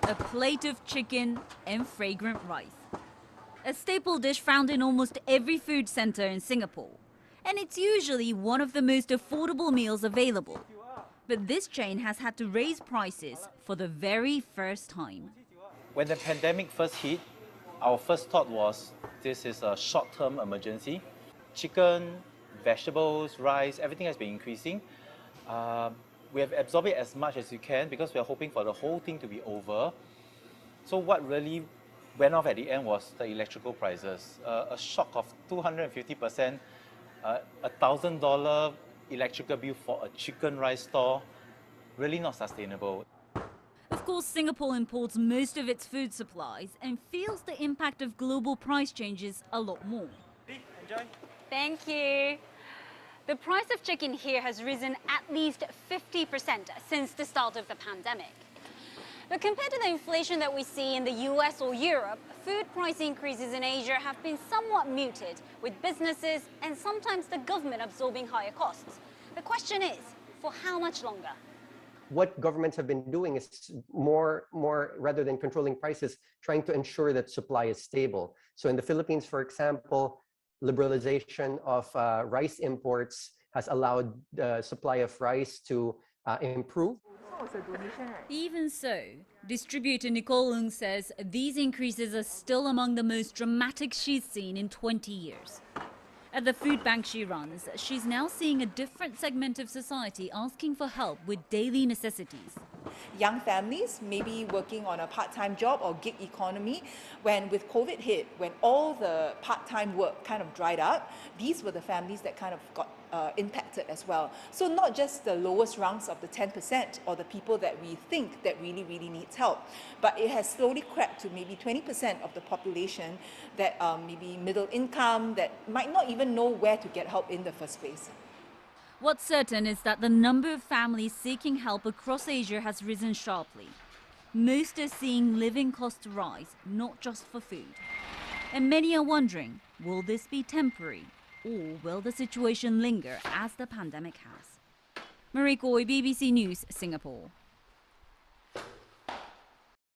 a plate of chicken and fragrant rice. A staple dish found in almost every food center in Singapore. And it's usually one of the most affordable meals available. But this chain has had to raise prices for the very first time. When the pandemic first hit, our first thought was this is a short-term emergency. Chicken, vegetables, rice, everything has been increasing. We have absorbed it as much as we can because we are hoping for the whole thing to be over. So what really went off at the end was the electrical prices. A shock of 250%, $1,000 electrical bill for a chicken rice store, really not sustainable. Of course, Singapore imports most of its food supplies and feels the impact of global price changes a lot more. Enjoy. Thank you. The price of chicken here has risen at least 50% since the start of the pandemic. But compared to the inflation that we see in the US or Europe, food price increases in Asia have been somewhat muted, with businesses and sometimes the government absorbing higher costs. The question is, for how much longer? What governments have been doing is more rather than controlling prices, trying to ensure that supply is stable. So in the Philippines, for example, liberalization of rice imports has allowed the supply of rice to improve. Even so, distributor Nicole Ng says these increases are still among the most dramatic she's seen in 20 years. At the food bank she runs, she's now seeing a different segment of society asking for help with daily necessities. Young families, maybe working on a part-time job or gig economy, when with COVID hit, when all the part-time work kind of dried up, these were the families that kind of got impacted as well. So not just the lowest rungs of the 10% or the people that we think that really needs help, but it has slowly crept to maybe 20% of the population that maybe middle income, that might not even know where to get help in the first place. What's certain is that the number of families seeking help across Asia has risen sharply. Most are seeing living costs rise, not just for food. And many are wondering, will this be temporary? Or will the situation linger as the pandemic has? Marie Goy, BBC News, Singapore.